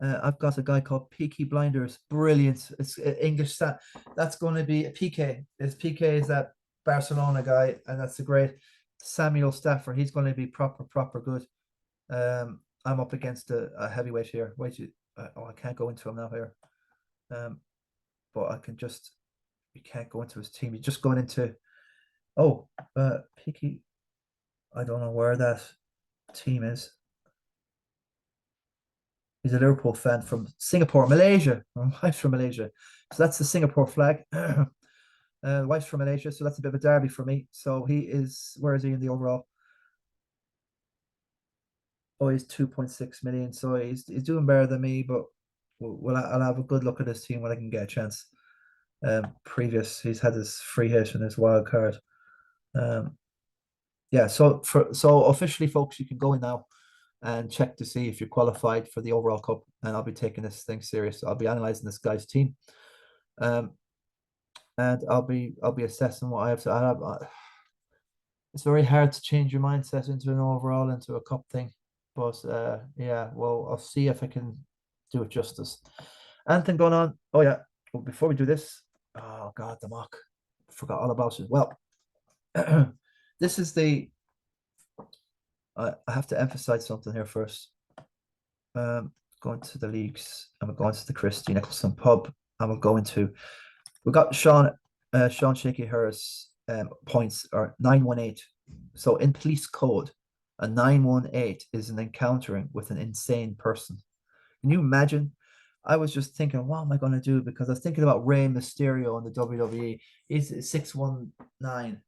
I've got a guy called Peaky Blinders. Brilliant. It's English stat. That's going to be a PK. PK is that Barcelona guy, and that's a great Samuel Stafford. He's going to be proper good. I'm up against a heavyweight here. Wait, I can't go into him now here. But I can just, you can't go into his team. You're just going into, Peaky. I don't know where that team is. He's a Liverpool fan from Singapore, Malaysia. My wife's from Malaysia. So that's the Singapore flag. Wife's from Malaysia, so that's a bit of a derby for me. So he is, where is he in the overall? Oh, he's 2.6 million. So he's doing better than me, but I'll have a good look at his team when I can get a chance. He's had his free hit and his wild card. Yeah, so officially, folks, you can go in now and check to see if you're qualified for the overall cup. And I'll be taking this thing serious. I'll be analyzing this guy's team, and I'll be assessing what I have to. It's very hard to change your mindset into an overall into a cup thing, but yeah, well, I'll see if I can do it justice. Anything going on? Oh yeah. Well, before we do this, oh god, the mock, forgot all about it. Well, this is the. I have to emphasize something here first. Going to the leagues, and we're going to the Christy Nicholson Pub, and we're going to. We got Sean Shaky Herr's points are 918. So in police code, a 918 is an encountering with an insane person. Can you imagine? I was just thinking, what am I going to do? Because I was thinking about Rey Mysterio in the WWE. He's 619.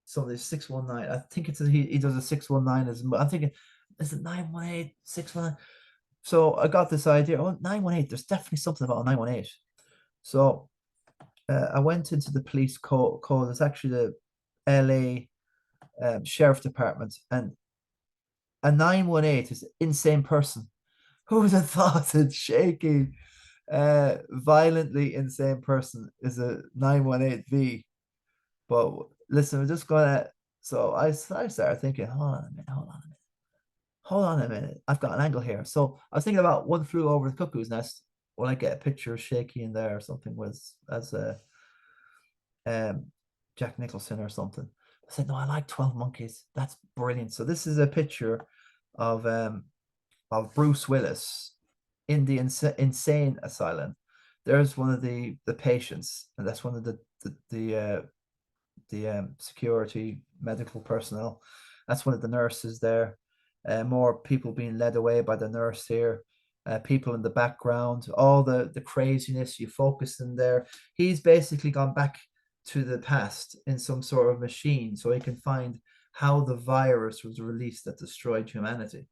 So there's 619. I think he does a 619 as I'm thinking, is it 918, 619? So I got this idea. Oh, 918. There's definitely something about a 918. So I went into the police code. It's actually the LA Sheriff Department, and a 918 is an insane person. Who would have thought that Shaky, violently insane person is a 918V? But listen, we're just gonna. So I started thinking, hold on a minute. I've got an angle here. So I was thinking about One Flew Over the Cuckoo's Nest. Will I get a picture of Shaky in there or something as a Jack Nicholson or something? I said, no, I like 12 Monkeys. That's brilliant. So this is a picture of Bruce Willis in the insane asylum. There's one of the patients, and that's one of the security medical personnel. That's one of the nurses there. More people being led away by the nurse here. People in the background, all the craziness you focus in there. He's basically gone back to the past in some sort of machine so he can find how the virus was released that destroyed humanity.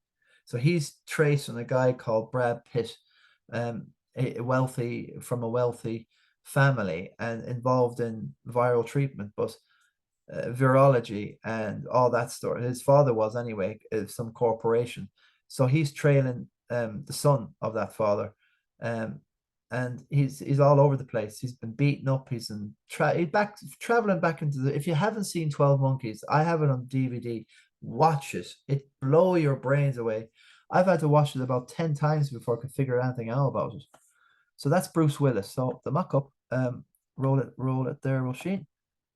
So he's tracing a guy called Brad Pitt, a wealthy family and involved in viral treatment, but virology and all that story. His father was anyway some corporation, so he's trailing the son of that father, and he's all over the place. He's been beaten up. He's traveling back into the. If you haven't seen 12 Monkeys, I have it on DVD. Watch it. It blow your brains away. I've had to watch it about 10 times before I could figure anything out about it. So that's Bruce Willis. So the mock-up, roll it there, Roisin.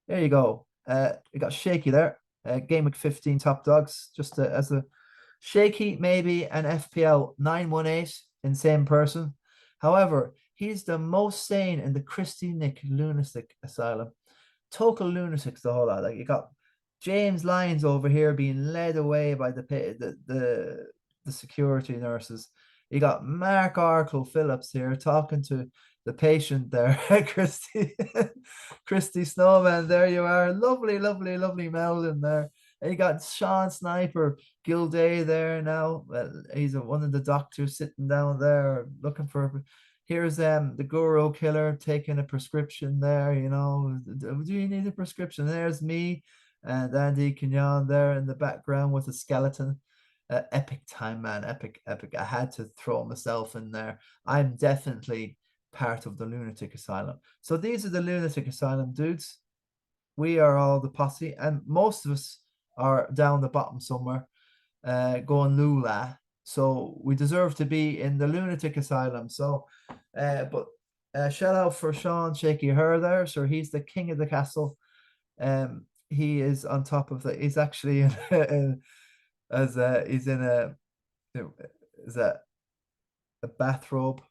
There you go. You got Shaky there. GAMEWEEK 15 top dogs. Just as a Shaky, maybe an FPL 918 insane person. However, he's the most sane in the Christy Nick Lunatic Asylum. Total lunatics, the whole lot. Like you got James Lyons over here being led away by the security nurses. You got Mark Arkle Phillips here talking to the patient there. Christy Snowman, there you are. Lovely, lovely, lovely melding there. And you got Sean Sniper Gildea there now. He's one of the doctors sitting down there looking for. Here's the Gurukilla taking a prescription there. You know, do you need a prescription? There's me and Andy Kenyon there in the background with a skeleton. Epic time, man. Epic. I had to throw myself in there. I'm definitely part of the Lunatic Asylum. So these are the Lunatic Asylum dudes. We are all the posse, and most of us are down the bottom somewhere, going Lula. So we deserve to be in the Lunatic Asylum. So, but shout out for Sean Shaky Herr there. So he's the king of the castle. He is on top of the. He's actually in, he's in Is that a bathrobe?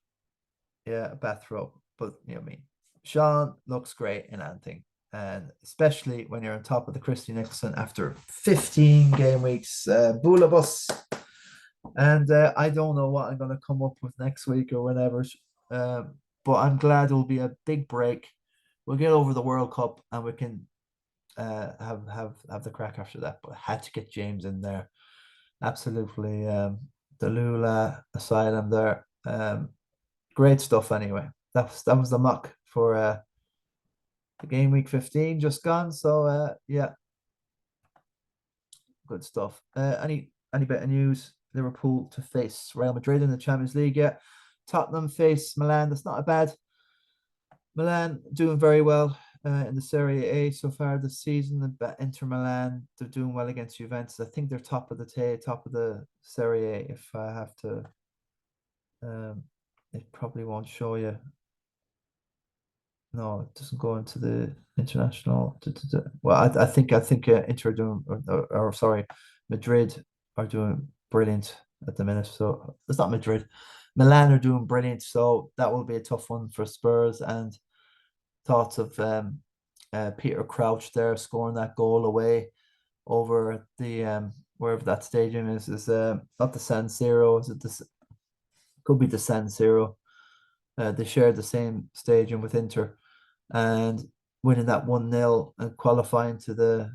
Yeah, a bathrobe. But you know what I mean. Sean looks great in anything. And especially when you're on top of the Christy Nicholson after 15 game weeks, Boolabus. And I don't know what I'm going to come up with next week or whenever. But I'm glad it'll be a big break. We'll get over the World Cup and we can have the crack after that. But I had to get James in there. Absolutely. The Lula Asylum there. Great stuff anyway. That was the mock for the game week 15 just gone. So yeah, good stuff. Any bit of news? Liverpool to face Real Madrid in the Champions League. Yeah, Tottenham face Milan. That's not a bad. Milan doing very well in the Serie A so far this season. Inter Milan, they're doing well against Juventus. I think they're top of the Serie A. If I have to, it probably won't show you. No, it doesn't go into the international. Well, I think Inter are doing, or sorry, Madrid are doing brilliant at the minute. So it's not Madrid. Milan are doing brilliant. So that will be a tough one for Spurs. And thoughts of Peter Crouch there scoring that goal away over the wherever that stadium is not the San Siro. Is it this? Could be the San Siro. They share the same stadium with Inter, and winning that 1-0 and qualifying to the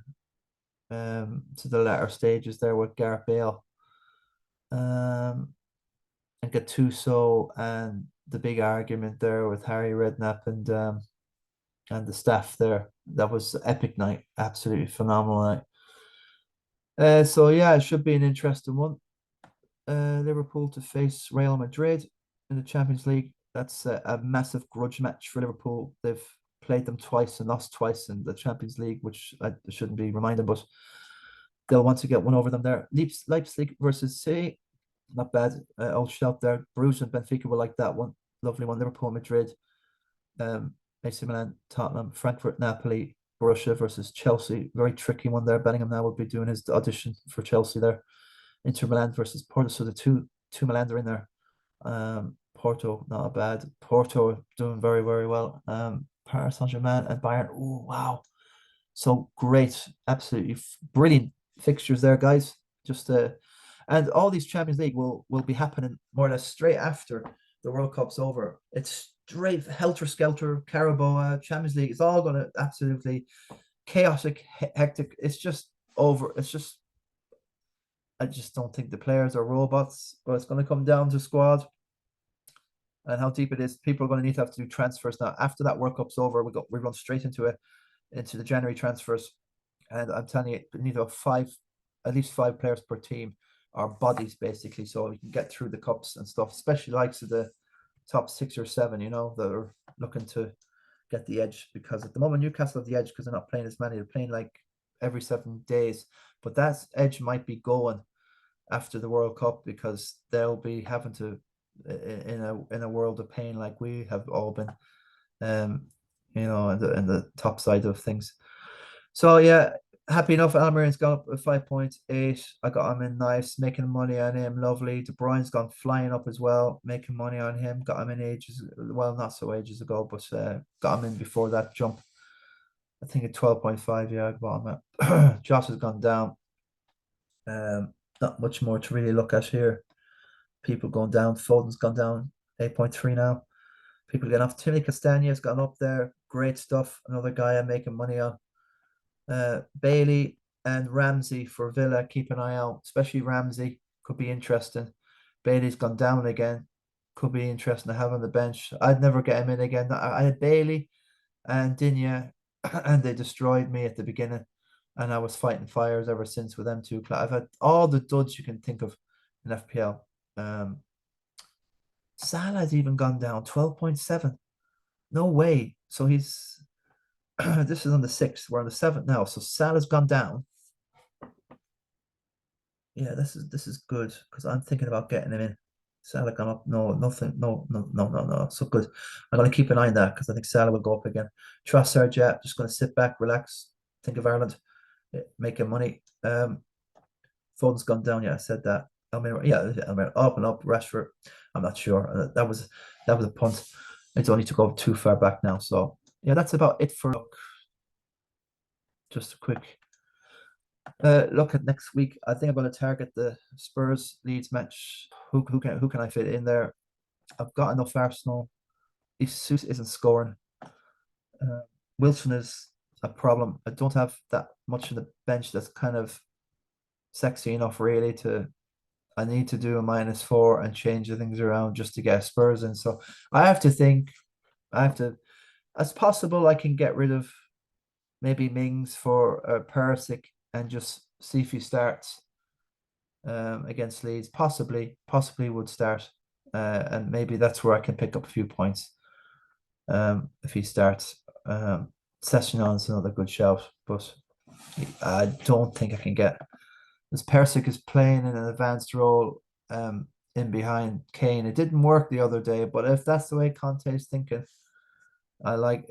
latter stages there with Gareth Bale, and Gattuso, and the big argument there with Harry Redknapp and the staff there. That was an epic night, absolutely phenomenal night. So yeah, it should be an interesting one. Liverpool to face Real Madrid in the Champions League. That's a massive grudge match for Liverpool. They've played them twice and lost twice in the Champions League, which I shouldn't be reminded, but they'll want to get one over them there. Leipzig versus City, not bad. Old shout there. Bruges and Benfica will like that one. Lovely one. Liverpool, Madrid, AC Milan, Tottenham, Frankfurt, Napoli, Borussia versus Chelsea. Very tricky one there. Bellingham now will be doing his audition for Chelsea there. Inter Milan versus Porto. So the two Milans are in there. Porto, not bad. Porto doing very, very well. Paris Saint-Germain and Bayern. Oh, wow. So great. Absolutely brilliant fixtures there, guys. Just and all these Champions League will be happening more or less straight after the World Cup's over. It's straight helter-skelter, Carabao, Champions League. It's all going to absolutely chaotic, hectic. It's just over. I just don't think the players are robots, but it's going to come down to squad and how deep it is. People are going to have to do transfers now. After that World Cup's over, we run straight into the January transfers, and I'm telling you, we need to have at least five players per team, or bodies basically, so we can get through the cups and stuff. Especially likes of the top 6 or 7, that are looking to get the edge, because at the moment Newcastle have the edge because they're not playing as many. They're playing like every 7 days, but that edge might be going after the World Cup, because they'll be having to in a world of pain like we have all been, in the top side of things. So yeah, happy enough. Almerian's gone up at 5.8. I got him in nice, making money on him. Lovely. De Bruyne's gone flying up as well, making money on him. Got him in ages, well, not so ages ago, but got him in before that jump. I think at 12.5. Yeah, I bought him at. Josh has gone down. Not much more to really look at here. People going down. Foden's gone down 8.3 now. People getting off. Timmy Castanha's gone up there. Great stuff. Another guy I'm making money on. Bailey and Ramsey for Villa. Keep an eye out, especially Ramsey. Could be interesting. Bailey's gone down again. Could be interesting to have on the bench. I'd never get him in again. I had Bailey and Digne, and they destroyed me at the beginning. And I was fighting fires ever since with them two. I've had all the duds you can think of in FPL. Salah's even gone down 12.7. No way. So he's this is on the 6th. We're on the 7th now. So Salah's gone down. Yeah, this is good, because I'm thinking about getting him in. Salah gone up. No, nothing. No. So good. I'm going to keep an eye on that, because I think Salah will go up again. Trossard, yeah, just going to sit back, relax, think of Ireland, making money. Foden's gone down. Yeah, I said that. I mean, yeah, I mean, up and up, Rashford. I'm not sure. That was a punt. It's only to go too far back now. So yeah, that's about it for just a quick look at next week. I think I'm going to target the Spurs Leeds match. Who can I fit in there? I've got enough Arsenal. Jesus isn't scoring. Uh, Wilson is a problem. I don't have that much in the bench that's kind of sexy enough really to. I need to do a -4 and change the things around just to get Spurs in. So I have to think. I have to. As possible, I can get rid of maybe Mings for Perisic and just see if he starts against Leeds. Possibly would start, and maybe that's where I can pick up a few points if he starts. Sessionon's another good shout, but I don't think I can get. As Persic is playing in an advanced role in behind Kane. It didn't work the other day, but if that's the way Conte's thinking, I like,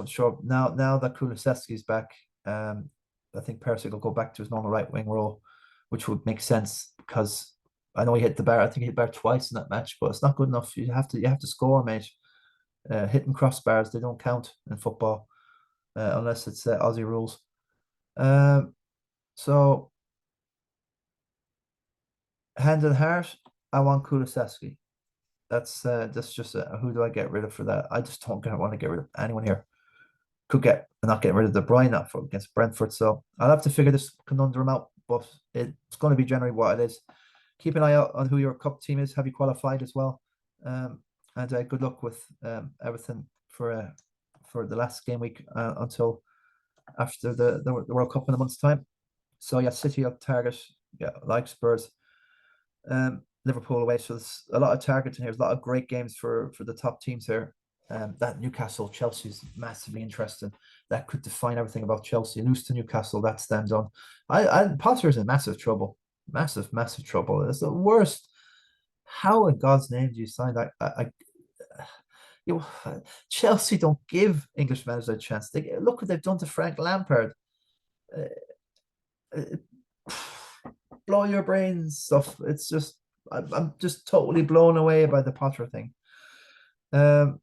sure. Now that Kulusevski's back, I think Persic will go back to his normal right wing role, which would make sense because I know he hit the bar. I think he hit the bar twice in that match, but it's not good enough. You have to score, mate. Hitting crossbars, they don't count in football unless it's Aussie rules. So hand and heart, I want Kulusevski. That's just who do I get rid of for that? I just don't want to get rid of anyone here. Could get not getting rid of De Bruyne not for against Brentford, so I'll have to figure this conundrum out. But it's going to be generally what it is. Keep an eye out on who your cup team is. Have you qualified as well? And good luck with everything for the last game week until after the World Cup in a month's time. So yeah, City up target. Yeah, like Spurs. Liverpool away. So there's a lot of targets in here. There's a lot of great games for the top teams here. That Newcastle Chelsea is massively interesting. That could define everything about Chelsea. Lose to Newcastle, that's them done. Potter's in massive trouble. Massive trouble. It's the worst. How in God's name do you sign that? You know, Chelsea don't give English managers a chance. Look what they've done to Frank Lampard. Uh, blow your brains stuff. It's just I'm just totally blown away by the Potter thing. Um,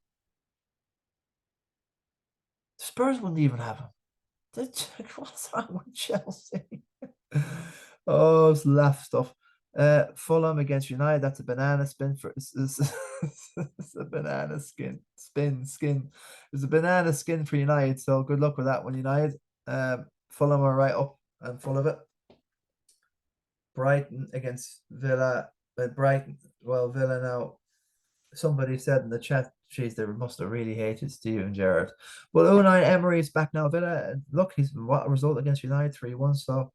Spurs wouldn't even have him. What's wrong with Chelsea? Oh, it's laugh stuff. Fulham against United. That's a banana spin for. It's a banana skin. It's a banana skin for United. So good luck with that one, United. Fulham are right up and full of it. Brighton against Villa. Brighton. Well, Villa now. Somebody said in the chat, geez, they must have really hated Steven Gerrard. Well, Unai Emery is back now. Villa, look, he's what a result against United 3-1. So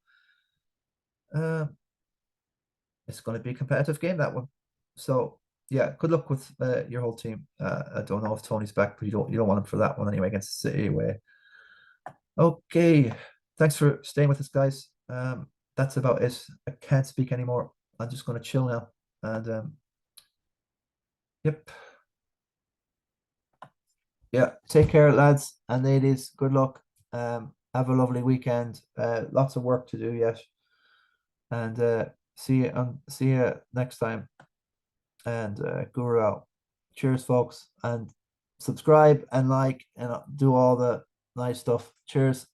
it's going to be a competitive game, that one. So yeah, good luck with your whole team. I don't know if Tony's back, but you don't want him for that one anyway against City away. Okay, thanks for staying with us, guys. That's about it. I can't speak anymore. I'm just going to chill now. And yep. Yeah, take care, lads and ladies. Good luck. Have a lovely weekend. Lots of work to do yet. And see you next time. And guru out. Cheers, folks. And subscribe and like and do all the nice stuff. Cheers.